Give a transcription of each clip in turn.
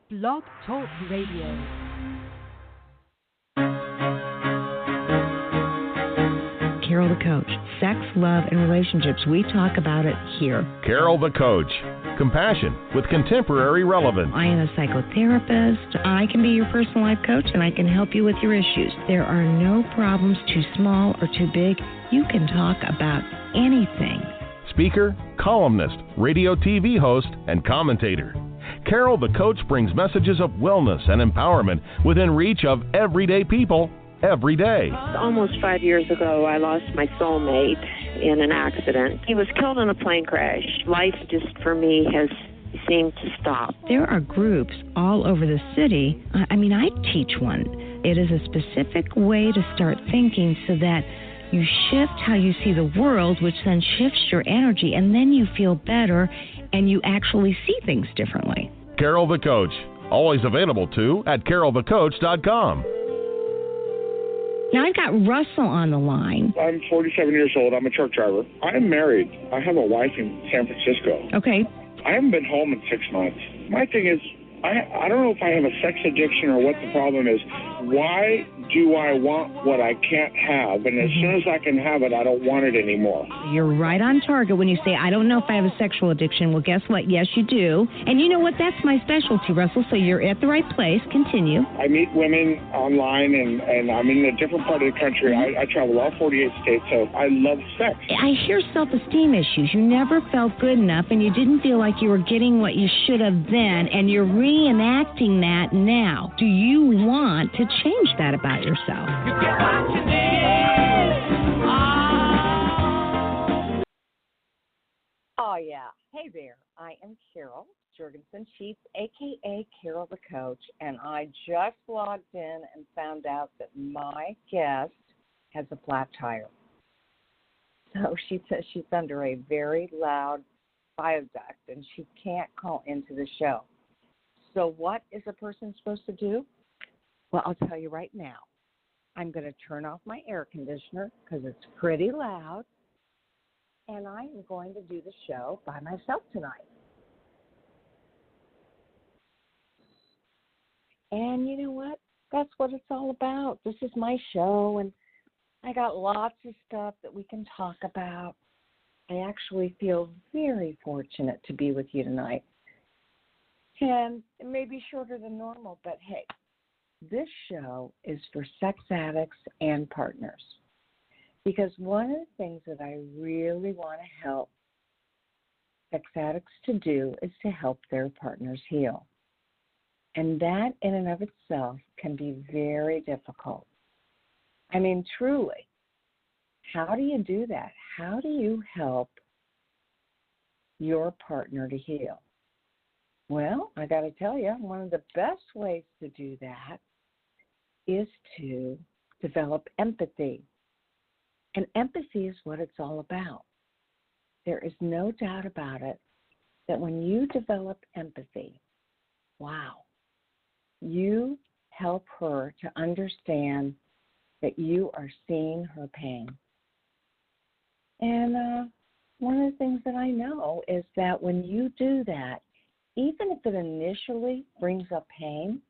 Blog Talk Radio. Carol the Coach. Sex, love, and relationships. We talk about it here. Carol the Coach. Compassion with contemporary relevance. I am a psychotherapist. I can be your personal life coach, and I can help you with your issues. There are no problems too small or too big. You can talk about anything. Speaker, columnist, radio TV host, and commentator. Carol the Coach brings messages of wellness and empowerment within reach of everyday people every day. Almost 5 years ago, I lost my soulmate in an accident. He was killed in a plane crash. Life just, for me, has seemed to stop. There are groups all over the city. I teach one. It is a specific way to start thinking so that you shift how you see the world, which then shifts your energy, and then you feel better and you actually see things differently. Carol the Coach. Always available too at carolthecoach.com. Now I've got Russell on the line. I'm 47 years old. I'm a truck driver. I'm married. I have a wife in San Francisco. Okay. I haven't been home in 6 months. My thing is, I don't know if I have a sex addiction or what the problem is. Why do I want what I can't have? And as soon as I can have it, I don't want it anymore. You're right on target when you say, I don't know if I have a sexual addiction. Well, guess what? Yes, you do. And you know what? That's my specialty, Russell, so you're at the right place. Continue. I meet women online, and I'm in a different part of the country. I travel all 48 states, so I love sex. I hear self-esteem issues. You never felt good enough, and you didn't feel like you were getting what you should have then, and you're reenacting that now. Do you want to change that about yourself? You get what you need. Oh, yeah. Hey there. I am Carol Jorgensen-Sheets, a.k.a. Carol the Coach, and I just logged in and found out that my guest has a flat tire. So she says she's under a very loud viaduct, and she can't call into the show. So what is a person supposed to do? Well, I'll tell you right now. I'm going to turn off my air conditioner because it's pretty loud, and I am going to do the show by myself tonight. And you know what? That's what it's all about. This is my show, and I got lots of stuff that we can talk about. I actually feel very fortunate to be with you tonight. And it may be shorter than normal, but hey, this show is for sex addicts and partners. Because one of the things that I really want to help sex addicts to do is to help their partners heal. And that in and of itself can be very difficult. I mean, truly, how do you do that? How do you help your partner to heal? Well, I got to tell you, one of the best ways to do that is to develop empathy. And empathy is what it's all about. There is no doubt about it that when you develop empathy, wow, you help her to understand that you are seeing her pain. And one of the things that I know is that when you do that, even if it initially brings up pain,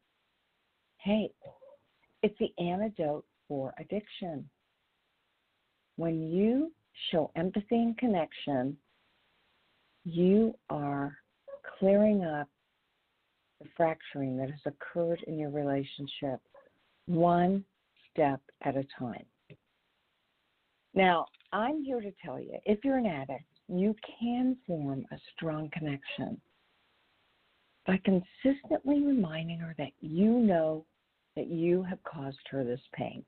hey, it's the antidote for addiction. When you show empathy and connection, you are clearing up the fracturing that has occurred in your relationship one step at a time. Now, I'm here to tell you, if you're an addict, you can form a strong connection by consistently reminding her that you know that you have caused her this pain.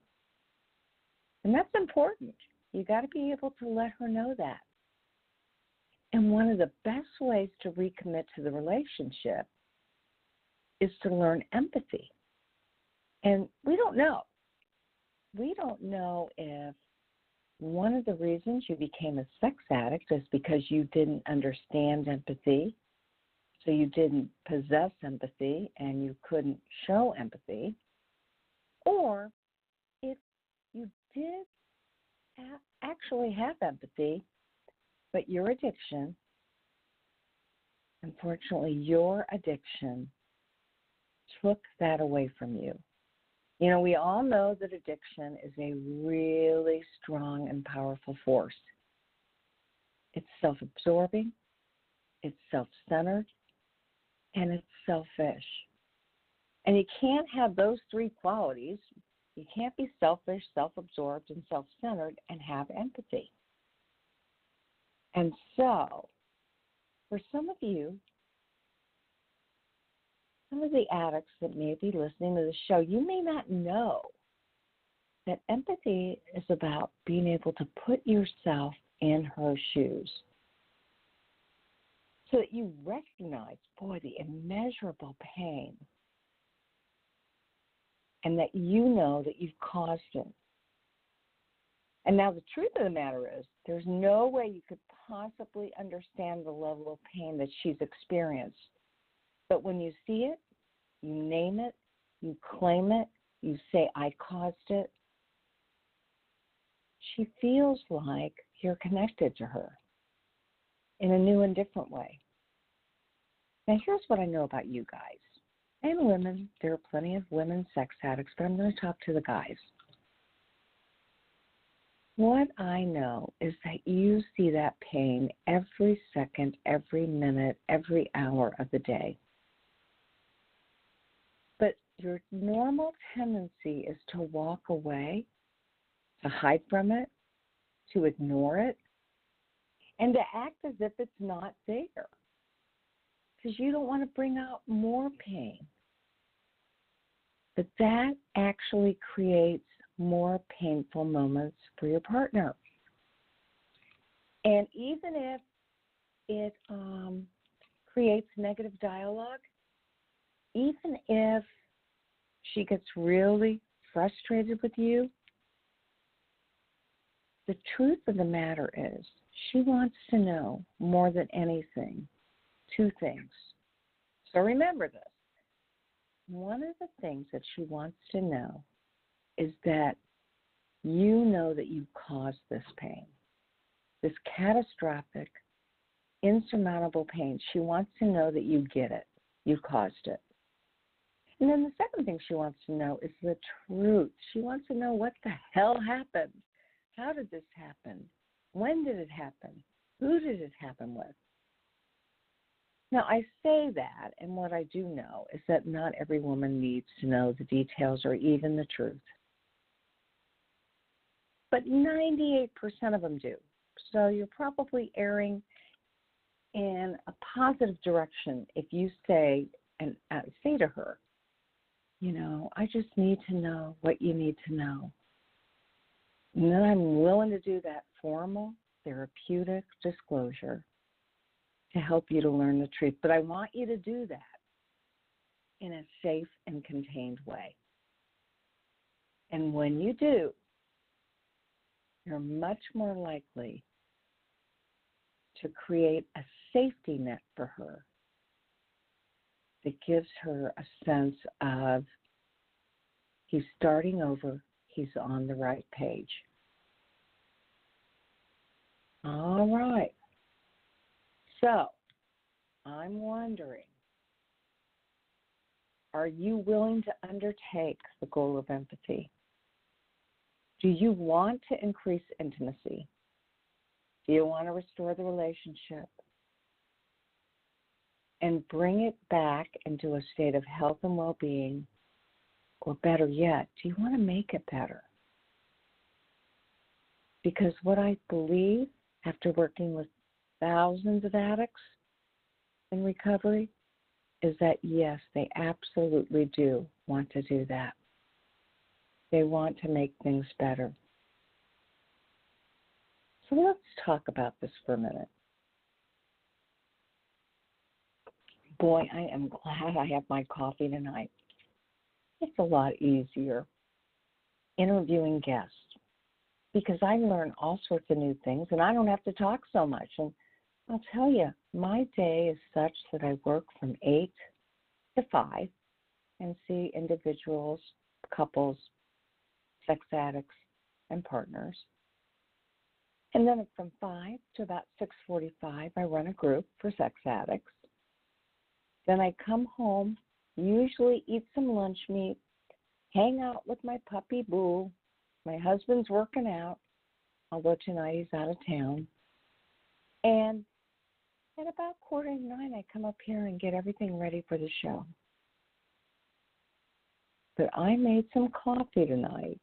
And that's important. You got to be able to let her know that. And one of the best ways to recommit to the relationship is to learn empathy. And we don't know. We don't know if one of the reasons you became a sex addict is because you didn't understand empathy, so you didn't possess empathy and you couldn't show empathy, or if you did actually have empathy, but your addiction, unfortunately, your addiction took that away from you. You know, we all know that addiction is a really strong and powerful force. It's self-absorbing, it's self-centered, and it's selfish. And you can't have those three qualities. You can't be selfish, self-absorbed, and self-centered and have empathy. And so, for some of you, some of the addicts that may be listening to the show, you may not know that empathy is about being able to put yourself in her shoes so that you recognize, boy, the immeasurable pain, and that you know that you've caused it. And now the truth of the matter is, there's no way you could possibly understand the level of pain that she's experienced. But when you see it, you name it, you claim it, you say, I caused it, she feels like you're connected to her in a new and different way. Now, here's what I know about you guys. And women, there are plenty of women sex addicts, but I'm going to talk to the guys. What I know is that you see that pain every second, every minute, every hour of the day. But your normal tendency is to walk away, to hide from it, to ignore it, and to act as if it's not there, because you don't want to bring out more pain. But that actually creates more painful moments for your partner. And even if it creates negative dialogue, even if she gets really frustrated with you, the truth of the matter is she wants to know more than anything two things. So remember this. One of the things that she wants to know is that you know that you caused this pain, this catastrophic, insurmountable pain. She wants to know that you get it, you caused it. And then the second thing she wants to know is the truth. She wants to know what the hell happened. How did this happen? When did it happen? Who did it happen with? Now, I say that, and what I do know is that not every woman needs to know the details or even the truth. But 98% of them do. So you're probably erring in a positive direction if you say to her, you know, I just need to know what you need to know. And then I'm willing to do that formal, therapeutic disclosure to help you to learn the truth. But I want you to do that in a safe and contained way. And when you do, you're much more likely to create a safety net for her that gives her a sense of he's starting over, he's on the right page. All right. So, I'm wondering, are you willing to undertake the goal of empathy? Do you want to increase intimacy? Do you want to restore the relationship and bring it back into a state of health and well-being? Or better yet, do you want to make it better? Because what I believe, after working with thousands of addicts in recovery, is that yes, they absolutely do want to do that. They want to make things better. So let's talk about this for a minute. Boy, I am glad I have my coffee tonight. It's a lot easier interviewing guests because I learn all sorts of new things and I don't have to talk so much. And I'll tell you, my day is such that I work from 8 to 5 and see individuals, couples, sex addicts, and partners. And then from 5 to about 6:45, I run a group for sex addicts. Then I come home usually eat some lunch meat, hang out with my puppy Boo. My husband's working out, although tonight he's out of town. And at about 8:45, I come up here and get everything ready for the show. But I made some coffee tonight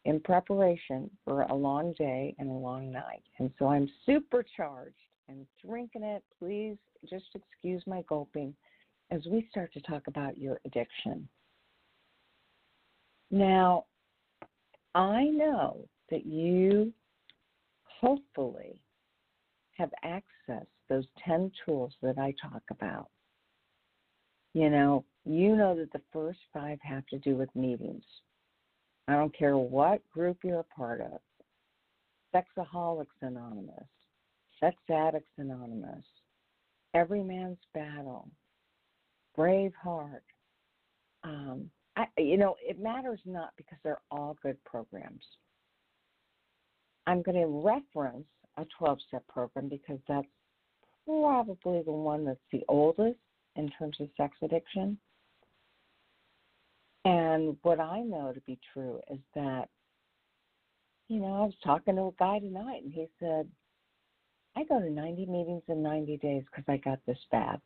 in preparation for a long day and a long night. And so I'm supercharged and drinking it. Please just excuse my gulping as we start to talk about your addiction. Now, I know that you hopefully have accessed those 10 tools that I talk about. You know that the first 5 have to do with meetings. I don't care what group you're a part of. Sexaholics Anonymous, Sex Addicts Anonymous, Every Man's Battle, Braveheart. It matters not because they're all good programs. I'm going to reference a 12-step program because that's probably the one that's the oldest in terms of sex addiction. And what I know to be true is that, I was talking to a guy tonight, and he said, I go to 90 meetings in 90 days because I got this bad.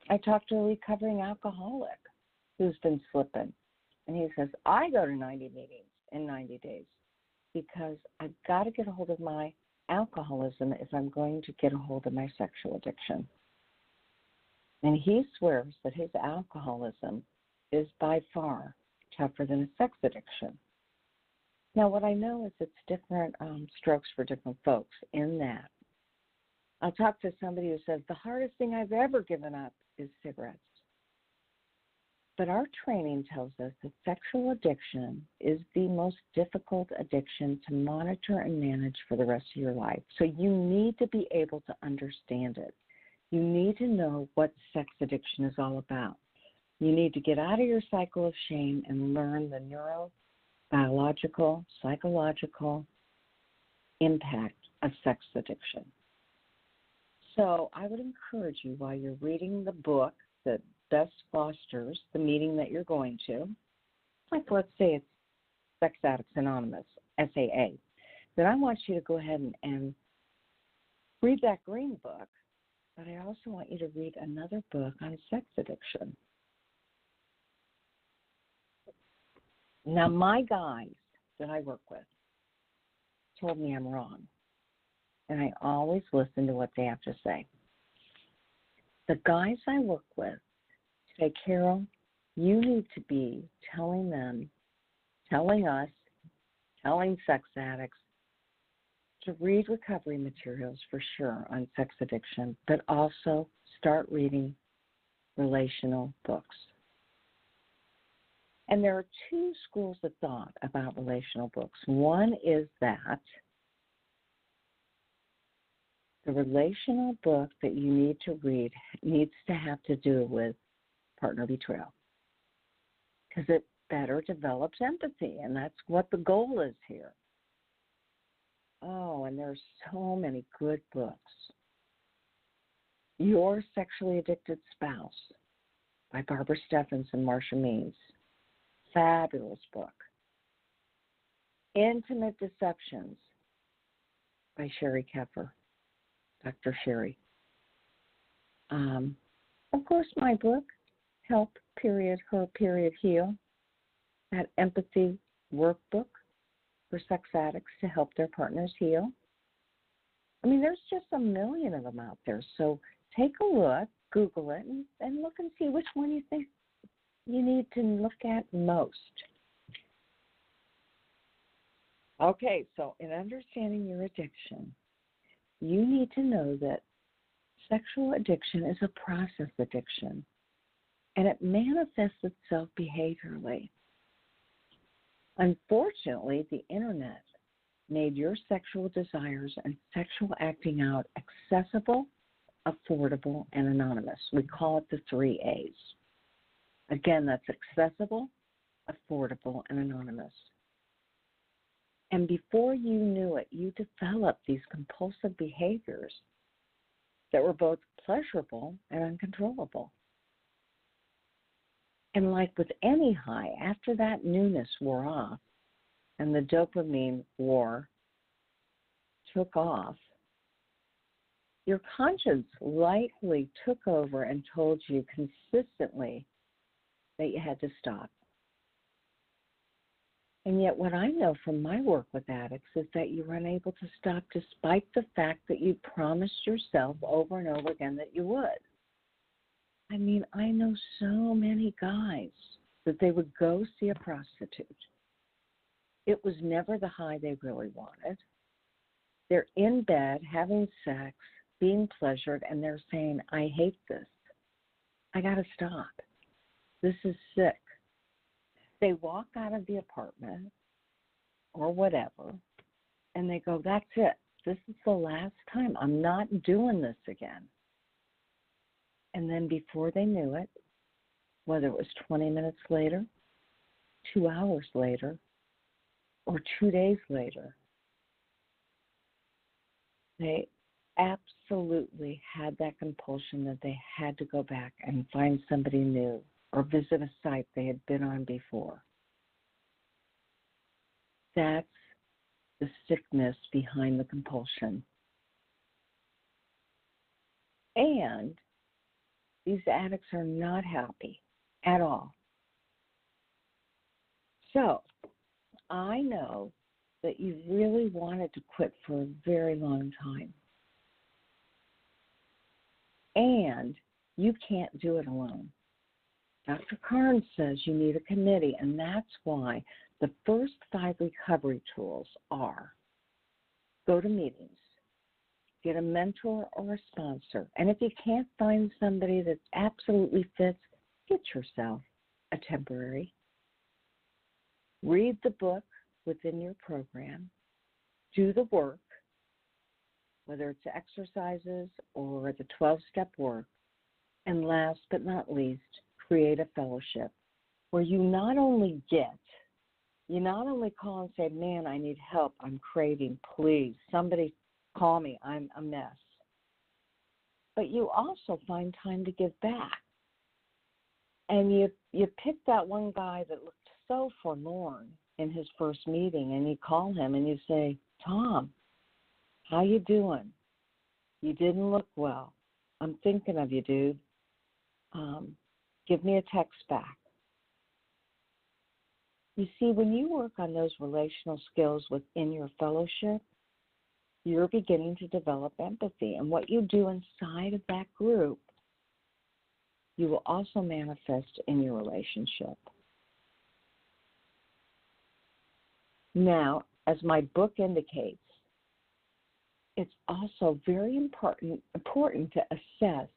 I talked to a recovering alcoholic who's been slipping, and he says, I go to 90 meetings in 90 days because I've got to get a hold of my alcoholism if I'm going to get a hold of my sexual addiction. And he swears that his alcoholism is by far tougher than a sex addiction. Now, what I know is it's different strokes for different folks in that. I'll talk to somebody who says, the hardest thing I've ever given up is cigarettes. But our training tells us that sexual addiction is the most difficult addiction to monitor and manage for the rest of your life. So you need to be able to understand it. You need to know what sex addiction is all about. You need to get out of your cycle of shame and learn the neurobiological, psychological impact of sex addiction. So I would encourage you, while you're reading the book that best fosters the meeting that you're going to, like let's say it's Sex Addicts Anonymous, SAA, then I want you to go ahead and read that green book, but I also want you to read another book on sex addiction. Now, my guys that I work with told me I'm wrong, and I always listen to what they have to say. The guys I work with say, Carol, you need to be telling them, telling us, telling sex addicts to read recovery materials for sure on sex addiction, but also start reading relational books. And there are 2 schools of thought about relational books. One is that the relational book that you need to read needs to have to do with partner betrayal because it better develops empathy, and that's what the goal is here. Oh, and there's so many good books. Your Sexually Addicted Spouse by Barbara Steffens and Marsha Means. Fabulous book. Intimate Deceptions by Sherry Keffer, Dr. Sherry. Of course, my book, Help, Period, Her, Period, Heal, that empathy workbook for sex addicts to help their partners heal. I mean, there's just a million of them out there. So take a look, Google it, and look and see which one you think you need to look at most. Okay, so in understanding your addiction, you need to know that sexual addiction is a process addiction, and it manifests itself behaviorally. Unfortunately, the internet made your sexual desires and sexual acting out accessible, affordable, and anonymous. We call it the 3 A's. Again, that's accessible, affordable, and anonymous. And before you knew it, you developed these compulsive behaviors that were both pleasurable and uncontrollable. And like with any high, after that newness wore off and the dopamine took off, your conscience likely took over and told you consistently that you had to stop. And yet what I know from my work with addicts is that you're unable to stop despite the fact that you promised yourself over and over again that you would. I mean, I know so many guys that they would go see a prostitute. It was never the high they really wanted. They're in bed, having sex, being pleasured, and they're saying, I hate this. I got to stop. This is sick. They walk out of the apartment or whatever, and they go, that's it. This is the last time. I'm not doing this again. And then before they knew it, whether it was 20 minutes later, 2 hours later, or 2 days later, they absolutely had that compulsion that they had to go back and find somebody new or visit a site they had been on before. That's the sickness behind the compulsion. And these addicts are not happy at all. So, I know that you really wanted to quit for a very long time. And you can't do it alone. Dr. Carnes says you need a committee, and that's why the first 5 recovery tools are go to meetings, get a mentor or a sponsor, and if you can't find somebody that absolutely fits, get yourself a temporary. Read the book within your program, do the work, whether it's exercises or the 12-step work, and last but not least, create a fellowship where you not only call and say, man, I need help, I'm craving, please, somebody call me, I'm a mess. But you also find time to give back. And you pick that one guy that looked so forlorn in his first meeting, and you call him and you say, Tom, how you doing? You didn't look well. I'm thinking of you, dude. Give me a text back. You see, when you work on those relational skills within your fellowship, you're beginning to develop empathy. And what you do inside of that group, you will also manifest in your relationship. Now, as my book indicates, it's also very important to assess,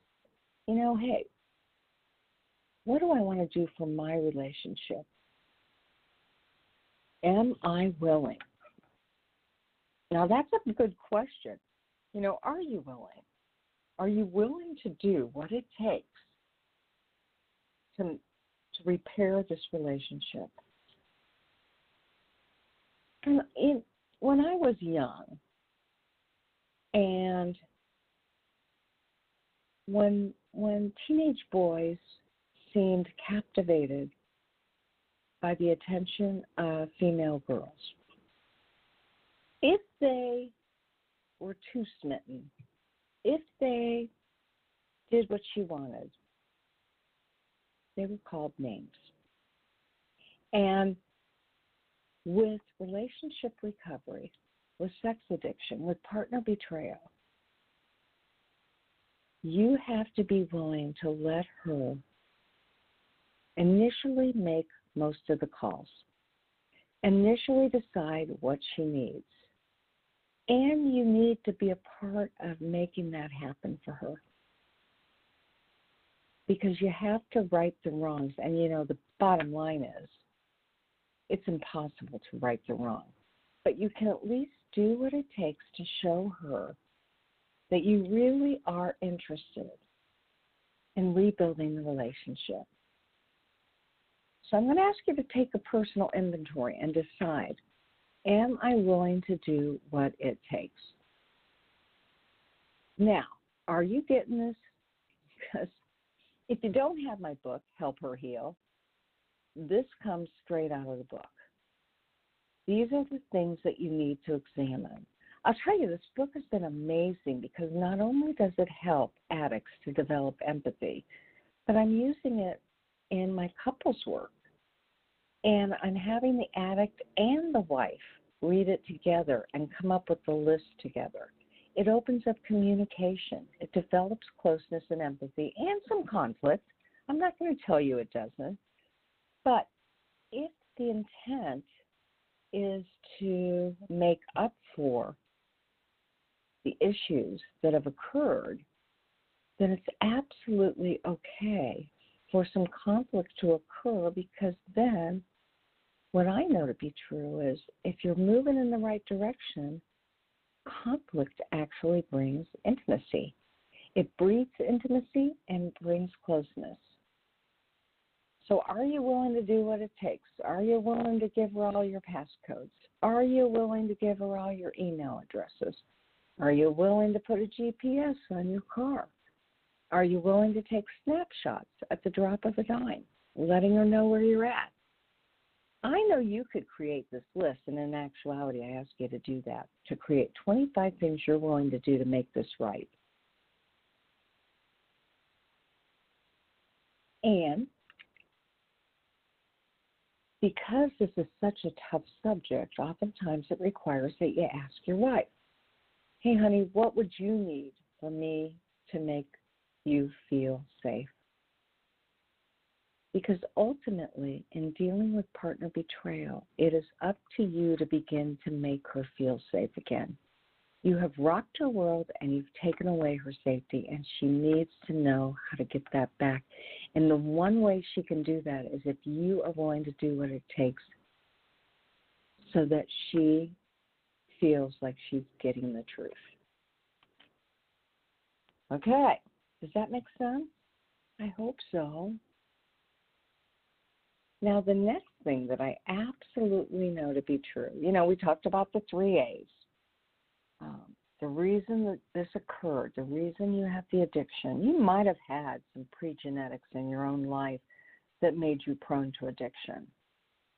hey, what do I want to do for my relationship? Am I willing? Now, that's a good question. Are you willing? Are you willing to do what it takes to repair this relationship? And when I was young, and when teenage boys seemed captivated by the attention of female girls, if they were too smitten, if they did what she wanted, they were called names. And with relationship recovery, with sex addiction, with partner betrayal, you have to be willing to let her initially make most of the calls, initially decide what she needs, and you need to be a part of making that happen for her. Because you have to right the wrongs, and the bottom line is, it's impossible to right the wrong. But you can at least do what it takes to show her that you really are interested in rebuilding the relationship. So I'm going to ask you to take a personal inventory and decide, am I willing to do what it takes? Now, are you getting this? Because if you don't have my book, Help Her Heal, this comes straight out of the book. These are the things that you need to examine. I'll tell you, this book has been amazing because not only does it help addicts to develop empathy, but I'm using it in my couples work. And I'm having the addict and the wife read it together and come up with the list together. It opens up communication. It develops closeness and empathy and some conflict. I'm not going to tell you it doesn't. But if the intent is to make up for the issues that have occurred, then it's absolutely okay for some conflict to occur, because then what I know to be true is if you're moving in the right direction, conflict actually brings intimacy. It breeds intimacy and brings closeness. So are you willing to do what it takes? Are you willing to give her all your passcodes? Are you willing to give her all your email addresses? Are you willing to put a GPS on your car? Are you willing to take snapshots at the drop of a dime, letting her know where you're at? I know you could create this list, and in actuality, I ask you to do that, to create 25 things you're willing to do to make this right. And because this is such a tough subject, oftentimes it requires that you ask your wife, hey, honey, what would you need for me to make you feel safe? Because ultimately, in dealing with partner betrayal, it is up to you to begin to make her feel safe again. You have rocked her world and you've taken away her safety, and she needs to know how to get that back. And the one way she can do that is if you are willing to do what it takes so that she feels like she's getting the truth. Okay, does that make sense? I hope so. Now, the next thing that I absolutely know to be true, we talked about the 3 A's. The reason that this occurred, the reason you have the addiction, you might have had some pre-genetics in your own life that made you prone to addiction.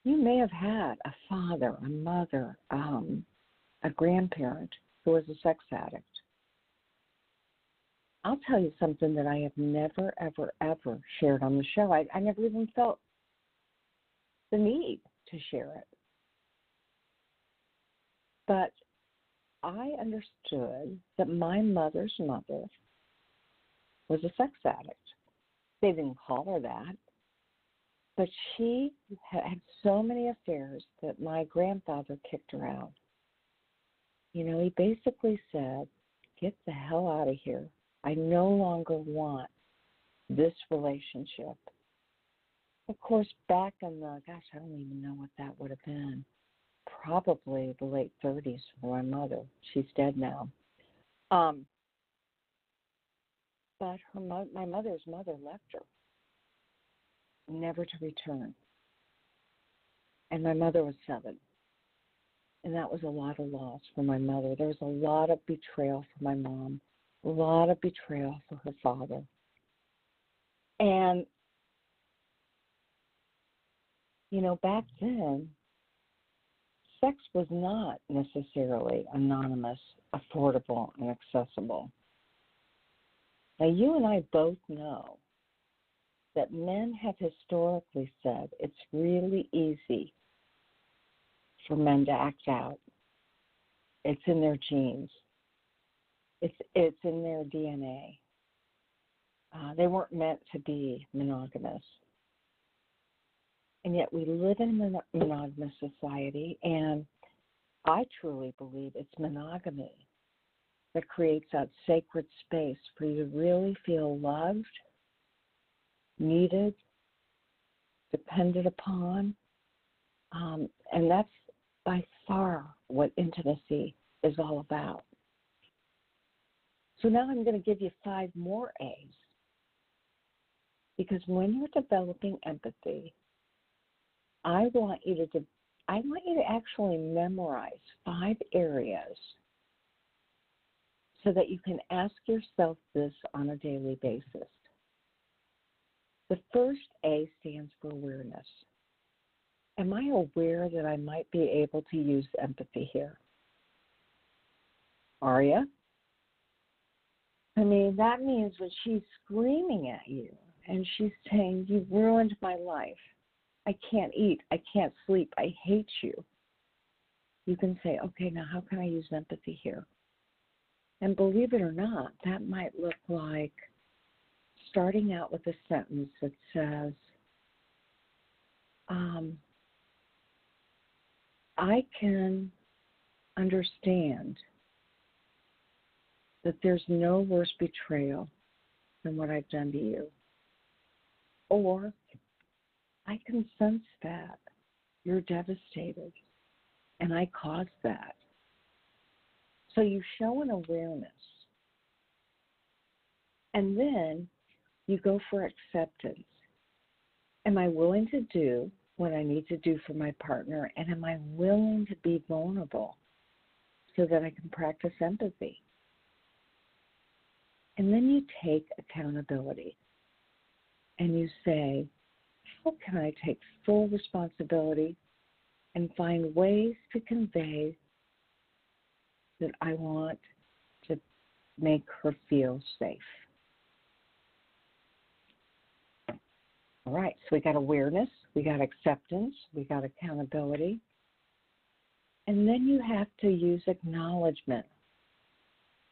You may have had a father, a mother, a grandparent who was a sex addict. I'll tell you something that I have never, ever, ever shared on the show. I never even felt the need to share it. But I understood that my mother's mother was a sex addict. They didn't call her that, but she had so many affairs that my grandfather kicked her out. He basically said, get the hell out of here. I no longer want this relationship. Of course, back in the, I don't even know what that would have been. Probably the late 30s for my mother. She's dead now. But my mother's mother left her, never to return. And my mother was 7. And that was a lot of loss for my mother. There was a lot of betrayal for my mom, a lot of betrayal for her father. And, back then, sex was not necessarily anonymous, affordable, and accessible. Now, you and I both know that men have historically said it's really easy for men to act out. It's in their genes. It's in their DNA. They weren't meant to be monogamous. And yet we live in a monogamous society, and I truly believe it's monogamy that creates that sacred space for you to really feel loved, needed, depended upon. And that's by far what intimacy is all about. So now I'm going to give you 5 more A's. Because when you're developing empathy, I want you to actually memorize 5 areas so that you can ask yourself this on a daily basis. The first A stands for awareness. am I aware that I might be able to use empathy here? Are you? I mean, that means when she's screaming at you and she's saying, you've ruined my life. I can't eat. I can't sleep. I hate you. You can say, okay, now how can I use empathy here? And believe it or not, that might look like starting out with a sentence that says, I can understand that there's no worse betrayal than what I've done to you. Or, I can sense that you're devastated, and I caused that. So you show an awareness. And then you go for acceptance. Am I willing to do what I need to do for my partner? And am I willing to be vulnerable so that I can practice empathy? And then you take accountability. And you say, how can I take full responsibility and find ways to convey that I want to make her feel safe? All right, so we got awareness, we got acceptance, we got accountability. And then you have to use acknowledgement.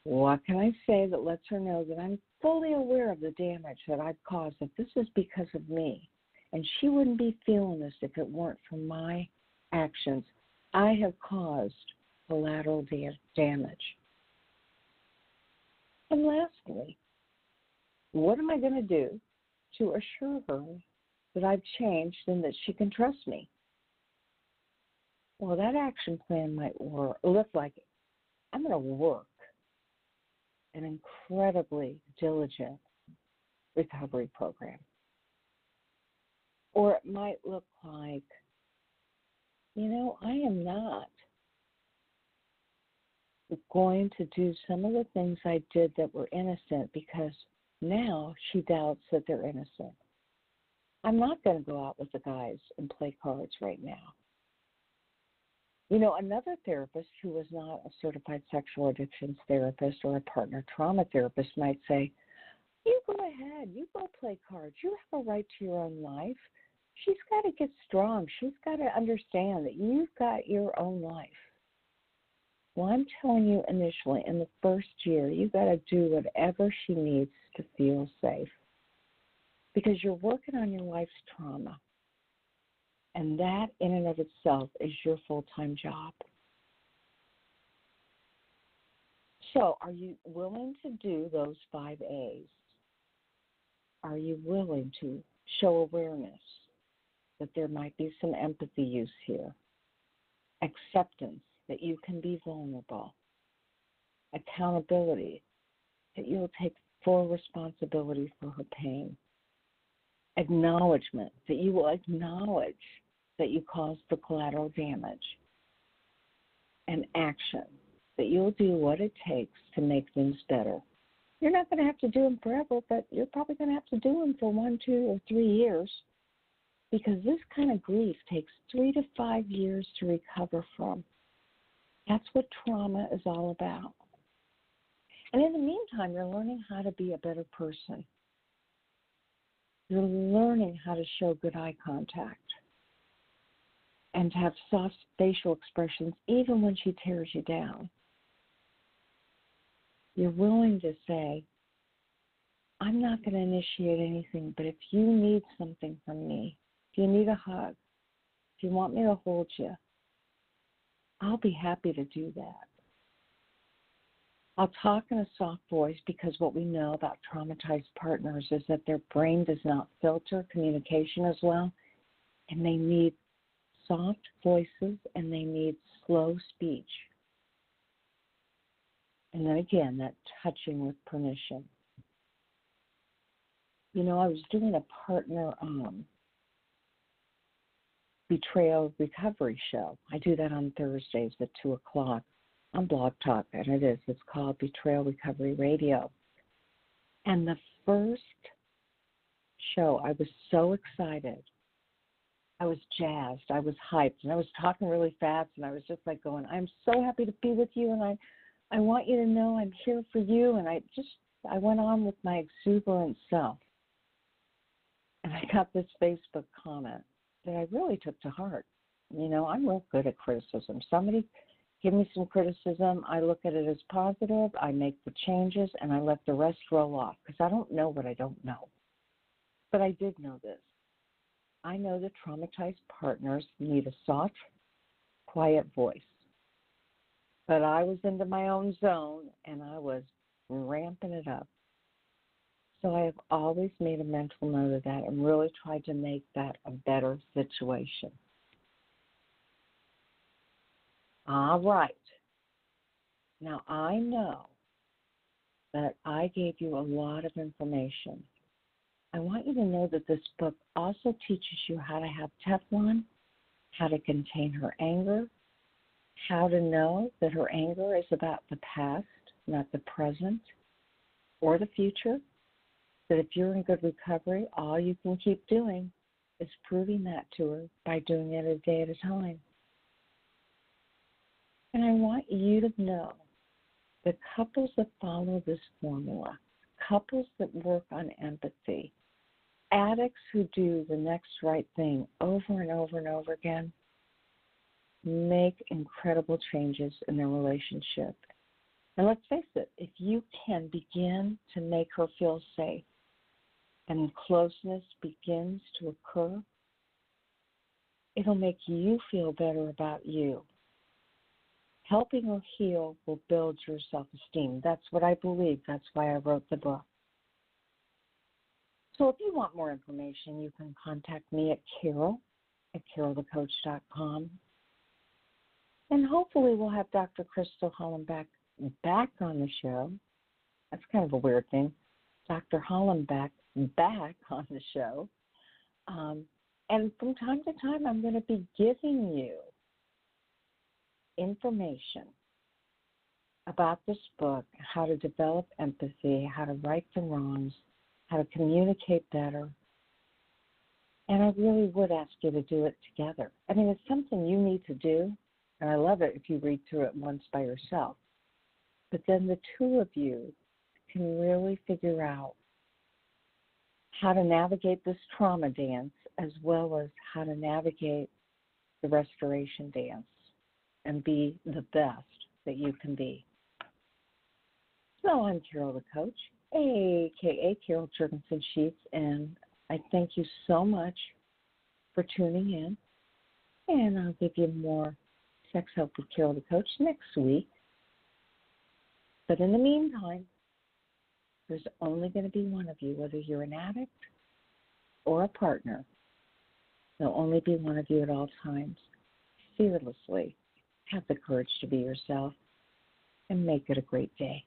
What can I say that lets her know that I'm fully aware of the damage that I've caused, that this is because of me? And she wouldn't be feeling this if it weren't for my actions. I have caused collateral damage. And lastly, what am I going to do to assure her that I've changed and that she can trust me? Well, that action plan might look like I'm going to work an incredibly diligent recovery program. Or it might look like, I am not going to do some of the things I did that were innocent because now she doubts that they're innocent. I'm not going to go out with the guys and play cards right now. Another therapist who was not a certified sexual addictions therapist or a partner trauma therapist might say, you go ahead, you go play cards. You have a right to your own life. She's got to get strong. She's got to understand that you've got your own life. Well, I'm telling you initially, in the first year, you've got to do whatever she needs to feel safe because you're working on your life's trauma. And that in and of itself is your full-time job. So are you willing to do those 5 A's? Are you willing to show awareness that there might be some empathy use here? Acceptance that you can be vulnerable. Accountability that you'll take full responsibility for her pain. Acknowledgement that you will acknowledge that you caused the collateral damage. And action that you'll do what it takes to make things better. You're not going to have to do them forever, but you're probably going to have to do them for 1, 2, or 3 years because this kind of grief takes 3 to 5 years to recover from. That's what trauma is all about. And in the meantime, you're learning how to be a better person. You're learning how to show good eye contact and to have soft facial expressions even when she tears you down. You're willing to say, I'm not going to initiate anything, but if you need something from me, if you need a hug, if you want me to hold you, I'll be happy to do that. I'll talk in a soft voice because what we know about traumatized partners is that their brain does not filter communication as well, and they need soft voices and they need slow speech. And then again, that touching with permission. I was doing a partner betrayal recovery show. I do that on Thursdays at 2 o'clock on Blog Talk, and it's called Betrayal Recovery Radio. And the first show, I was so excited I was jazzed. I was hyped. And I was talking really fast. And I was just like going, I'm so happy to be with you. And I want you to know I'm here for you. And I went on with my exuberant self. And I got this Facebook comment that I really took to heart. You know, I'm real good at criticism. Somebody give me some criticism. I look at it as positive. I make the changes, and I let the rest roll off because I don't know what I don't know. But I did know this. I know that traumatized partners need a soft, quiet voice. But I was into my own zone, and I was ramping it up. So I have always made a mental note of that and really tried to make that a better situation. All right. Now, I know that I gave you a lot of information. I want you to know that this book also teaches you how to have Teflon, how to contain her anger, how to know that her anger is about the past, not the present or the future, that if you're in good recovery, all you can keep doing is proving that to her by doing it a day at a time. And I want you to know that couples that follow this formula, couples that work on empathy, addicts who do the next right thing over and over and over again, make incredible changes in their relationship. And let's face it, if you can begin to make her feel safe and closeness begins to occur, it'll make you feel better about you. Helping her heal will build your self-esteem. That's what I believe. That's why I wrote the book. So if you want more information, you can contact me at carolthecoach.com. And hopefully we'll have Dr. Crystal Hollenbeck back on the show. That's kind of a weird thing. Dr. Hollenbeck back on the show. And from time to time, I'm going to be giving you information about this book, how to develop empathy, how to right the wrongs, how to communicate better. And I really would ask you to do it together. I mean, it's something you need to do, and I love it if you read through it once by yourself. But then the two of you can really figure out how to navigate this trauma dance as well as how to navigate the restoration dance and be the best that you can be. So I'm Carol the Coach, a.k.a. Carol Jurgensen Sheets, and I thank you so much for tuning in. And I'll give you more Sex Help with Carol the Coach next week. But in the meantime, there's only going to be one of you, whether you're an addict or a partner. There'll only be one of you at all times. Fearlessly have the courage to be yourself and make it a great day.